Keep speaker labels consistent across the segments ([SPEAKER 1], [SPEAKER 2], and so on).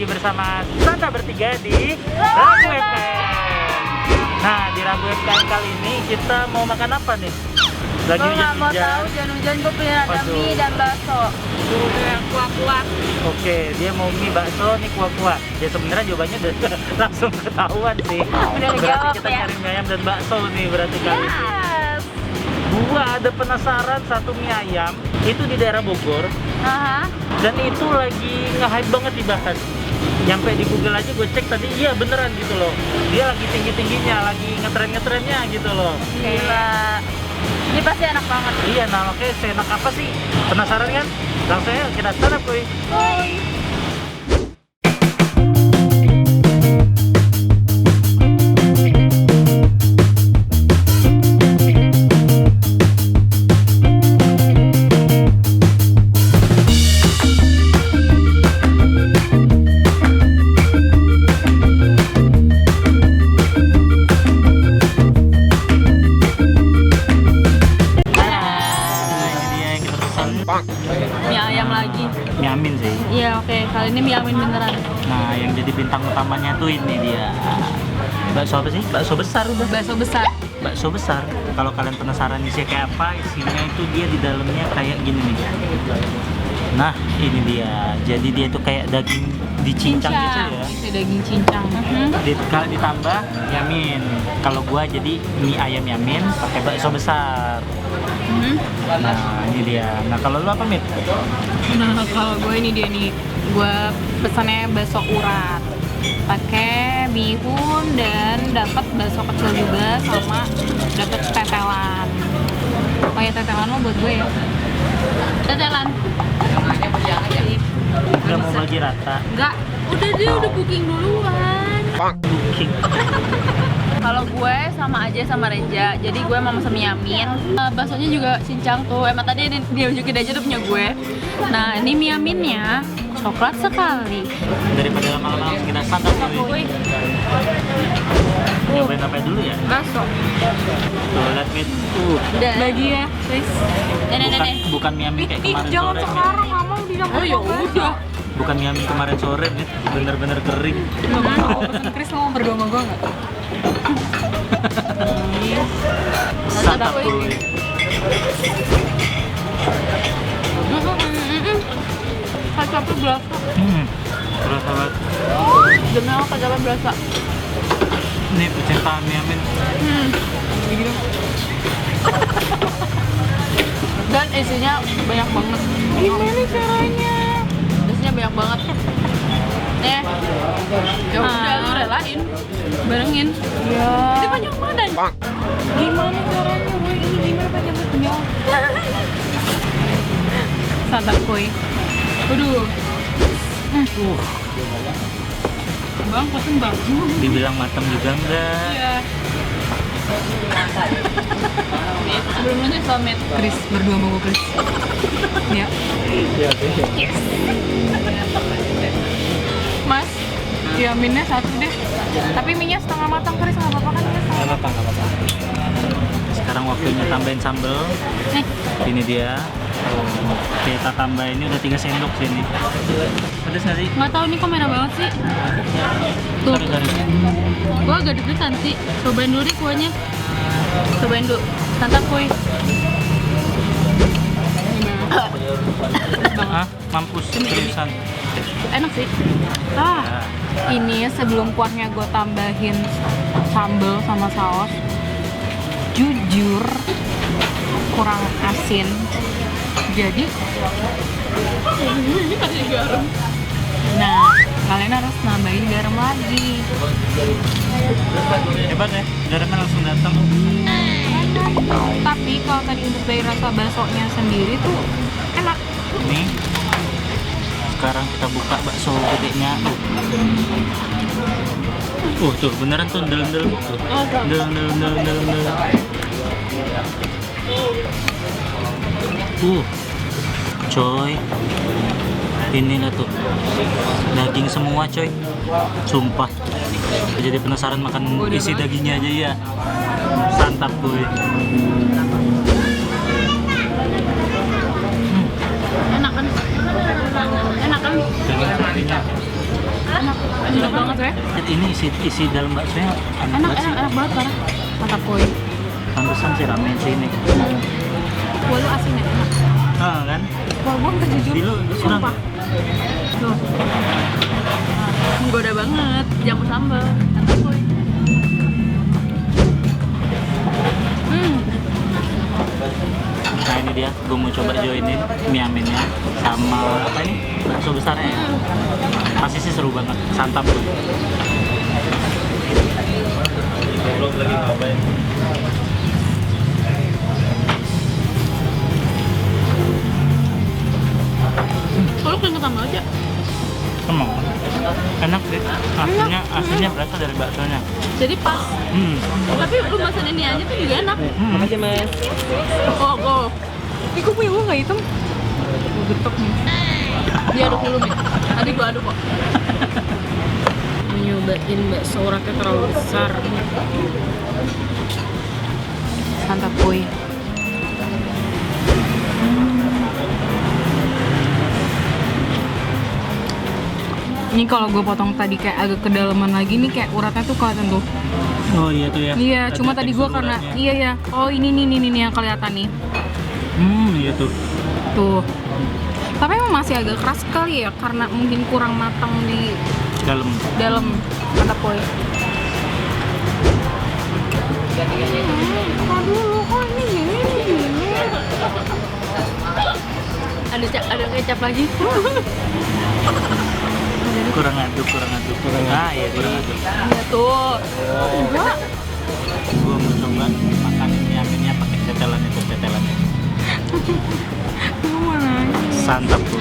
[SPEAKER 1] bersama Santa bertiga di Ragu FKM. Nah, di Ragu FKM kali ini kita mau makan apa nih? Lagi
[SPEAKER 2] Gue nggak mau
[SPEAKER 1] hujan-hujan.
[SPEAKER 2] tahu, hujan-hujan gue pengen ada
[SPEAKER 1] Waduh.
[SPEAKER 2] mie dan bakso. Yang kuah-kuah.
[SPEAKER 1] Oke, dia mau mie bakso nih kuah-kuah. Ya sebenarnya jawabannya udah langsung ketahuan sih.
[SPEAKER 2] Udah
[SPEAKER 1] Berarti
[SPEAKER 2] kejawab
[SPEAKER 1] kita
[SPEAKER 2] ya.
[SPEAKER 1] nyari mie ayam dan bakso nih berarti kali ini.
[SPEAKER 2] Yes.
[SPEAKER 1] Gua ada penasaran satu mie ayam itu di daerah Bogor
[SPEAKER 2] Aha.
[SPEAKER 1] dan itu lagi nge-hype banget dibahas. Nyampe di Google aja gue cek tadi, iya beneran gitu loh. Dia lagi tinggi-tingginya, lagi ngetren-ngetrennya gitu loh.
[SPEAKER 2] Gila. Ini pasti enak banget.
[SPEAKER 1] Iya, nah makanya seenak apa sih? Penasaran kan? Langsung aja kita startup kuy.
[SPEAKER 2] Mie ayam lagi.
[SPEAKER 1] Mie amin sih.
[SPEAKER 2] Iya oke, kali ini mie ayam beneran.
[SPEAKER 1] Nah, yang jadi bintang utamanya tuh ini dia. Bakso apa sih? Bakso besar udah.
[SPEAKER 2] Bakso besar.
[SPEAKER 1] Bakso besar. Kalau kalian penasaran isinya kayak apa, isinya itu dia di dalamnya kayak gini nih. Nah, ini dia. Jadi dia tuh kayak daging dicincang gitu ya.
[SPEAKER 2] Itu daging cincang.
[SPEAKER 1] Kalau ditambah yamin. Kalau gua jadi mie ayam yamin pakai bakso besar. Nah, ini dia. Nah, kalau lu apa, Mit?
[SPEAKER 2] Nah kalau gue ini dia nih, gue pesannya bakso urat pakai bihun dan dapat bakso kecil juga sama dapat tetelan. Oh ya tetelan lo buat gue ya. Tetelan.
[SPEAKER 1] Udah mau bagi rata.
[SPEAKER 2] Enggak, udah dia udah booking duluan.
[SPEAKER 1] Booking.
[SPEAKER 2] Kalau gue sama aja sama Renja, jadi gue mau mesen mie yamin. Baksonya juga cincang tuh, emang tadi dia unjukin aja tuh punya gue. Nah ini mie yaminnya coklat sekali.
[SPEAKER 1] Daripada lama-lama kita santap dulu. Nyobain apa dulu ya?
[SPEAKER 2] Bakso.
[SPEAKER 1] Tuh, lihat Mit.
[SPEAKER 2] Bagi ya, please.
[SPEAKER 1] Bukan mie yamin kayak kemarin
[SPEAKER 2] Jangan
[SPEAKER 1] sore.
[SPEAKER 2] sekarang, nggak mau bilang. Oh ya udah.
[SPEAKER 1] Bukan mie yamin kemarin sore, Mit. Bener-bener kering.
[SPEAKER 2] Chris mau berdua sama gue nggak?
[SPEAKER 1] Santap kuy.
[SPEAKER 2] Kacapnya berasa.
[SPEAKER 1] Berasa banget.
[SPEAKER 2] Demi apa kacapnya berasa?
[SPEAKER 1] Nih pecinta mie yamin.
[SPEAKER 2] Begini. Dan isinya banyak banget. Gimana caranya? Isinya banyak banget. Nih. Ya udah lu relain. Barengin. Ya. Ini panjang badan. Gimana caranya? Gue ini gimana panjang badannya? Santap kuy. Waduh. Bang, pesen bang.
[SPEAKER 1] Dibilang matang juga enggak.
[SPEAKER 2] Iya. Sebelum lanjut pamit Chris berdua sama gue Chris. Ya. Yes. Mas, yaminnya satu deh. Tapi minyak setengah matang Chris, nggak apa-apa kan?
[SPEAKER 1] Nggak apa-apa. Sekarang waktunya tambahin sambal.
[SPEAKER 2] Nih.
[SPEAKER 1] Ini dia. Kita tambahin, ini udah 3 sendok sini. Pedes nggak sih?
[SPEAKER 2] Nggak tahu nih kok merah banget sih. Tuh.
[SPEAKER 1] Sorry.
[SPEAKER 2] Gue agak deg-degan sih. Cobain dulu deh kuahnya. Cobain dulu. Santap kuy.
[SPEAKER 1] Hah? Mampus seriusan.
[SPEAKER 2] Enak sih. Ini sebelum kuahnya gue tambahin sambal sama saus. Jujur kurang asin. Jadi ini kasih garam. Nah, kalian harus nambahin garam lagi.
[SPEAKER 1] Hebat ya, garamnya langsung datang.
[SPEAKER 2] Tapi kalau tadi untuk dari rasa baksonya sendiri tuh enak.
[SPEAKER 1] Ini sekarang kita buka bakso gedenya. Tuh beneran tuh ndel-ndel tuh. Ndel. Coy, inilah tuh daging semua coy, sumpah. Jadi penasaran makan isi dagingnya aja ya. Santap gue.
[SPEAKER 2] Enak kan? Enak kan?
[SPEAKER 1] Daging sapinya isi dalam baksonya enak
[SPEAKER 2] Enak,
[SPEAKER 1] banget sih.
[SPEAKER 2] enak banget parah. Mantap boy.
[SPEAKER 1] Pantesan sih ramen sih ini.
[SPEAKER 2] Kuah lu asinnya enak.
[SPEAKER 1] Ah kan?
[SPEAKER 2] Kuah gue nggak jujur.
[SPEAKER 1] Di lu kurang.
[SPEAKER 2] Sumpah. Tuh. Menggoda banget. Campur sambal. Mantap boy.
[SPEAKER 1] Nah ini dia, gue mau coba joinin mie aminnya sama apa ini bakso besarnya ya. Pasti sih seru banget, santap tuh. Belum lagi ngapain?
[SPEAKER 2] Kalau keringet sama aja.
[SPEAKER 1] Emang enak sih, aslinya berasal dari baksonya.
[SPEAKER 2] Jadi pas. Tapi lu masak ini aja tuh juga enak.
[SPEAKER 3] Makasih mas.
[SPEAKER 2] Oh. Ih, kok punya gue nggak hitam? Gue getok nih. Dia aduk dulu nih. Tadi gue aduk kok.
[SPEAKER 3] Nyobain bakso uratnya terlalu besar.
[SPEAKER 2] Santap boy. Ini kalau gue potong tadi kayak agak kedalaman lagi nih kayak uratnya tuh kelihatan tuh.
[SPEAKER 1] Oh iya tuh ya.
[SPEAKER 2] Iya,
[SPEAKER 1] Ada
[SPEAKER 2] cuma tadi gue
[SPEAKER 1] tekstur
[SPEAKER 2] karena
[SPEAKER 1] uratnya.
[SPEAKER 2] iya ya. Oh ini nih yang kelihatan nih.
[SPEAKER 1] Iya tuh.
[SPEAKER 2] Tuh. Tapi emang masih agak keras sekali ya karena mungkin kurang matang di
[SPEAKER 1] Dalam.
[SPEAKER 2] dalam. Mantap boy. Aduh, kok ini gini? Ada kecap lagi.
[SPEAKER 1] Kurang aduk. Ah iya kurang aduk.
[SPEAKER 2] Iya tuh. Enggak.
[SPEAKER 1] Gue mau coba makan mie aminnya pakai tetelannya.
[SPEAKER 2] Gue mau nanya.
[SPEAKER 1] Santap tuh.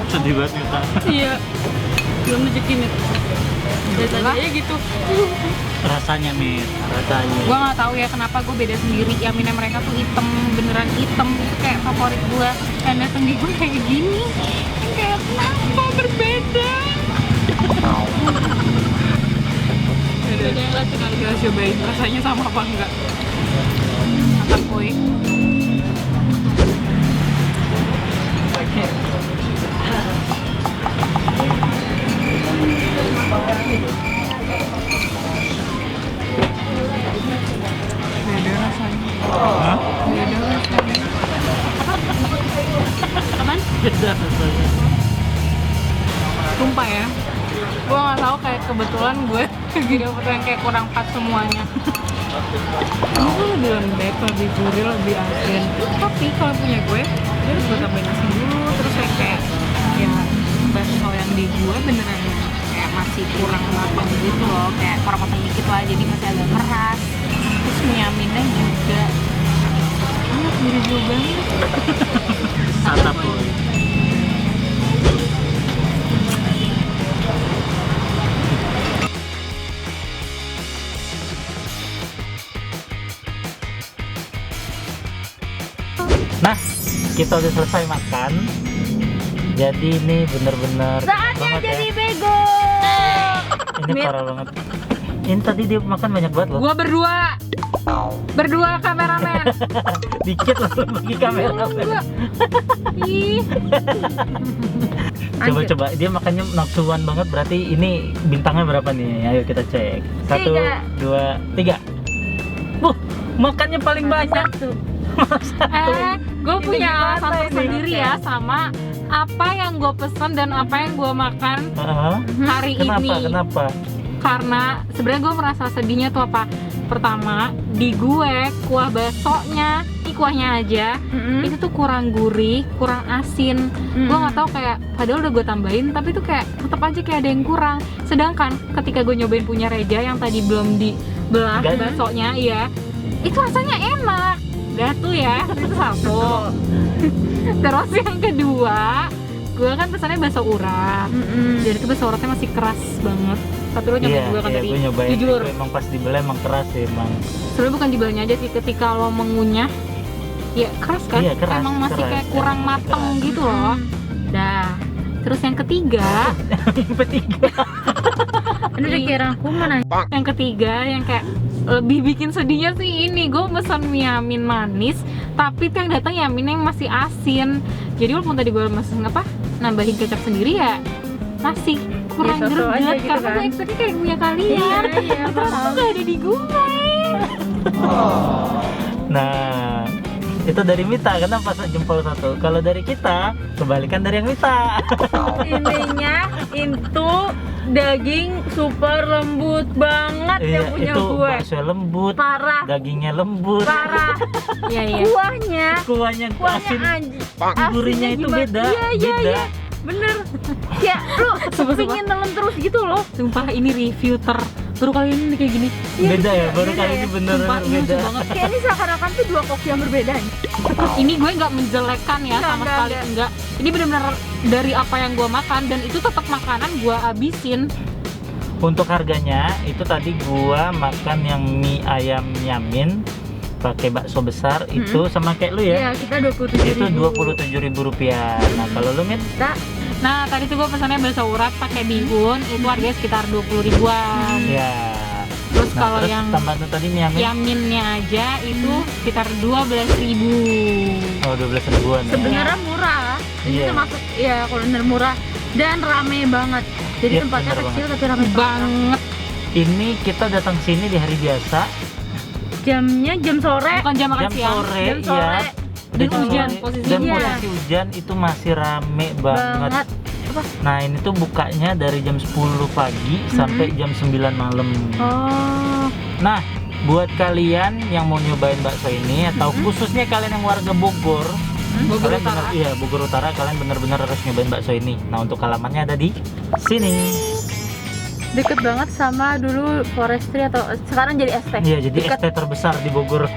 [SPEAKER 1] Sedih banget kita.
[SPEAKER 2] Iya. Belum rezeki nih. Dari tadi aja gitu.
[SPEAKER 1] Rasanya Mir, rasanya.
[SPEAKER 2] Gue nggak tahu ya kenapa gue beda sendiri. Yaminnya mereka tuh hitam, beneran hitam. Itu kayak favorit gue. Dan dateng di gue kayak gini. Kayak kenapa berbeda? Bedanya lah tinggal kita cobain rasanya sama apa enggak. Mantap boy. Beda rasanya.
[SPEAKER 1] Hah?
[SPEAKER 2] Beda rasanya. Apaan?
[SPEAKER 1] Beda rasanya.
[SPEAKER 2] Sumpah ya, gue nggak tahu kayak kebetulan gue lagi dapet yang kayak kurang pas semuanya. Ini tuh lebih lembek, lebih gurih, lebih asin. Tapi kalau punya gue, dia harus gue tambahin asin dulu. Terus kayak ya bakso yang di gue beneran kayak masih kurang matang gitu loh, kayak kurang matang dikit lah, jadi masih agak keras. Terus mie aminnya juga enak, gurih banget.
[SPEAKER 1] Santap tuh. Nah, kita udah selesai makan. Jadi ini bener-bener
[SPEAKER 2] Saatnya
[SPEAKER 1] banget
[SPEAKER 2] jadi
[SPEAKER 1] ya.
[SPEAKER 2] bego.
[SPEAKER 1] Ini parah banget. Ini tadi dia makan banyak banget loh.
[SPEAKER 2] Gua berdua kameramen.
[SPEAKER 1] Dikit loh bagi kamera.
[SPEAKER 2] Enggak. Ih.
[SPEAKER 1] Coba-coba dia makannya nafsuan banget. Berarti ini bintangnya berapa nih? Ayo kita cek. 1, 2, 3. Makannya paling banyak tuh.
[SPEAKER 2] Gue
[SPEAKER 1] Ini
[SPEAKER 2] punya
[SPEAKER 1] gimana
[SPEAKER 2] alasan
[SPEAKER 1] ini?
[SPEAKER 2] sendiri ya sama apa yang gue pesan dan apa yang gue makan hari ini.
[SPEAKER 1] Kenapa?
[SPEAKER 2] Karena sebenarnya gue merasa sedihnya tuh apa? Pertama, di gue kuah baksonya, ini kuahnya aja, itu tuh kurang gurih, kurang asin. Gue nggak tahu kayak, padahal udah gue tambahin, tapi tuh kayak tetap aja kayak ada yang kurang. Sedangkan ketika gue nyobain punya Reja yang tadi belum dibelah baksonya, iya, itu rasanya enak. Udah tuh ya, itu satu. Terus yang kedua, gue kan pesannya bakso urat. Jadi itu bakso uratnya masih keras banget. Tapi lo nyobain juga kan tadi,
[SPEAKER 1] gue nyobain.
[SPEAKER 2] jujur.
[SPEAKER 1] Itu emang pas dibelah emang keras sih emang.
[SPEAKER 2] Sebenarnya bukan dibelahnya aja sih, ketika lo mengunyah, ya keras kan?
[SPEAKER 1] Iya, keras,
[SPEAKER 2] Emang masih
[SPEAKER 1] keras.
[SPEAKER 2] kayak kurang
[SPEAKER 1] Emang
[SPEAKER 2] mateng
[SPEAKER 1] keras.
[SPEAKER 2] gitu loh. Dah. Terus yang ketiga,
[SPEAKER 4] Ini udah kira aku mana?
[SPEAKER 5] Yang ketiga yang kayak lebih bikin sedihnya sih ini, gue pesan mie yamin manis tapi tuh yang datang yamin yang masih asin. Jadi walaupun tadi gue mesen nambahin kecap sendiri ya masih kurang
[SPEAKER 4] Ya, so-so aja
[SPEAKER 5] greget
[SPEAKER 4] gitu
[SPEAKER 5] karena
[SPEAKER 4] kan.
[SPEAKER 5] gue expect-nya kayak punya kalian.
[SPEAKER 4] Iya,
[SPEAKER 5] Terus tuh gak ada di gue.
[SPEAKER 1] Nah, itu dari Mita, kenapa jempol satu? Kalau dari kita, kebalikan dari yang Mita.
[SPEAKER 4] Ininya itu daging super lembut banget yang punya
[SPEAKER 1] itu
[SPEAKER 4] gue.
[SPEAKER 1] bakso lembut,
[SPEAKER 4] Parah,
[SPEAKER 1] dagingnya lembut,
[SPEAKER 4] parah.
[SPEAKER 5] Iya iya.
[SPEAKER 4] Kuahnya
[SPEAKER 1] kuahnya asin, gurihnya itu
[SPEAKER 4] gimana?
[SPEAKER 1] beda,
[SPEAKER 4] Iya,
[SPEAKER 1] beda.
[SPEAKER 4] bener. Ya, lu
[SPEAKER 5] Sumpah.
[SPEAKER 4] pingin nelen terus gitu loh.
[SPEAKER 5] Sumpah ini review baru kali ini kayak gini.
[SPEAKER 1] Beda ya, baru
[SPEAKER 4] beda
[SPEAKER 1] kali
[SPEAKER 4] ya.
[SPEAKER 1] ini bener
[SPEAKER 5] Sumpah ini
[SPEAKER 1] beda.
[SPEAKER 5] lucu banget.
[SPEAKER 4] Kayak ini seakan-akan tuh dua kopi yang berbeda.
[SPEAKER 5] Ini gue nggak menjelekkan ya
[SPEAKER 4] Enggak,
[SPEAKER 5] sama sekali
[SPEAKER 4] enggak.
[SPEAKER 5] enggak. Ini benar-benar dari apa yang gue makan dan itu tetap makanan gue habisin.
[SPEAKER 1] Untuk harganya itu tadi gua makan yang mie ayam yamin pakai bakso besar itu sama kayak lu ya.
[SPEAKER 4] Iya, kita 27.000.
[SPEAKER 1] Itu Rp27.000. Nah, kalau lu Min?
[SPEAKER 4] Kita
[SPEAKER 5] Nah tadi tuh gue pesannya bakso urat pakai bihun itu harganya sekitar 20 ribuan.
[SPEAKER 1] Ya.
[SPEAKER 5] Terus
[SPEAKER 1] Nah,
[SPEAKER 5] kalau
[SPEAKER 1] terus
[SPEAKER 5] yang
[SPEAKER 1] tambahan tuh tadi mie yamin.
[SPEAKER 5] yaminnya aja itu sekitar 12.000.
[SPEAKER 1] Oh, 12 ribuan ya.
[SPEAKER 4] sebenarnya murah. Ini
[SPEAKER 1] Iya.
[SPEAKER 4] termasuk ya kuliner murah dan rame banget. Jadi
[SPEAKER 1] Iya,
[SPEAKER 4] tempatnya
[SPEAKER 1] bener
[SPEAKER 4] kecil tapi rame banget.
[SPEAKER 5] Banget.
[SPEAKER 1] Ini kita datang sini di hari biasa,
[SPEAKER 4] Jamnya jam sore.
[SPEAKER 5] Bukan jam makan
[SPEAKER 1] jam
[SPEAKER 5] siang.
[SPEAKER 1] sore
[SPEAKER 4] Jam sore.
[SPEAKER 1] ya.
[SPEAKER 5] Dan
[SPEAKER 1] Jam
[SPEAKER 5] hujan,
[SPEAKER 1] sore.
[SPEAKER 5] posisi
[SPEAKER 1] dan
[SPEAKER 4] hujan.
[SPEAKER 1] posisi hujan itu masih rame banget.
[SPEAKER 4] Banget.
[SPEAKER 1] Nah, ini tuh bukanya dari jam 10 pagi sampai jam 9 malam.
[SPEAKER 4] Oh.
[SPEAKER 1] Nah, buat kalian yang mau nyobain bakso ini atau khususnya kalian yang warga Bogor,
[SPEAKER 5] Bogor
[SPEAKER 1] kalian
[SPEAKER 5] Utara.
[SPEAKER 1] iya Bogor Utara, kalian benar-benar harus nyobain bakso ini. Nah, untuk alamatnya ada di sini.
[SPEAKER 4] Deket banget sama dulu forestry atau sekarang jadi ST.
[SPEAKER 1] Iya, jadi
[SPEAKER 4] Deket.
[SPEAKER 1] ST terbesar di Bogor.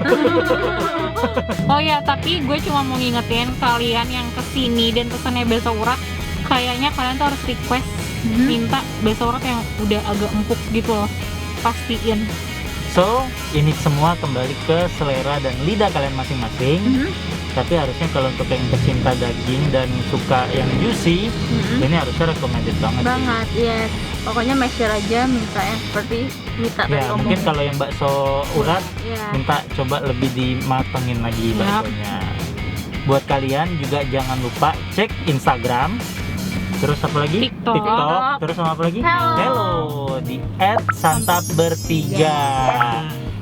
[SPEAKER 5] Oh ya, tapi gue cuma mau ngingetin kalian yang kesini dan pesannya bakso urat, kayaknya kalian tuh harus request minta bakso urat yang udah agak empuk gitu loh. Pastiin.
[SPEAKER 1] So, ini semua kembali ke selera dan lidah kalian masing-masing. Tapi harusnya kalau untuk yang pecinta daging dan suka yang juicy, ini harusnya recommended banget. sih.
[SPEAKER 4] Banget, yes. Pokoknya make sure aja minta yang seperti Mita tadi
[SPEAKER 1] Ya,
[SPEAKER 4] ngomong.
[SPEAKER 1] mungkin kalau yang bakso urat
[SPEAKER 4] Iya.
[SPEAKER 1] minta coba lebih dimatengin lagi
[SPEAKER 5] Yap.
[SPEAKER 1] baksonya. Buat kalian juga jangan lupa cek Instagram. Terus apa lagi?
[SPEAKER 5] TikTok.
[SPEAKER 1] Terus sama apa lagi?
[SPEAKER 4] Hello.
[SPEAKER 1] Di @santapbertiga.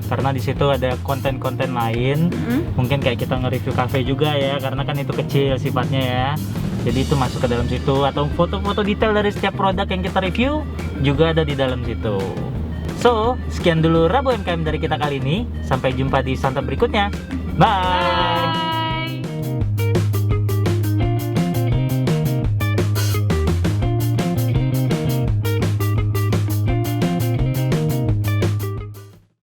[SPEAKER 1] Karena di situ ada konten-konten lain. Mungkin kayak kita nge-review cafe juga ya, karena kan itu kecil sifatnya ya. Jadi itu masuk ke dalam situ, atau foto-foto detail dari setiap produk yang kita review juga ada di dalam situ. So, sekian dulu Rabu MKM dari kita kali ini. Sampai jumpa di santap berikutnya. Bye.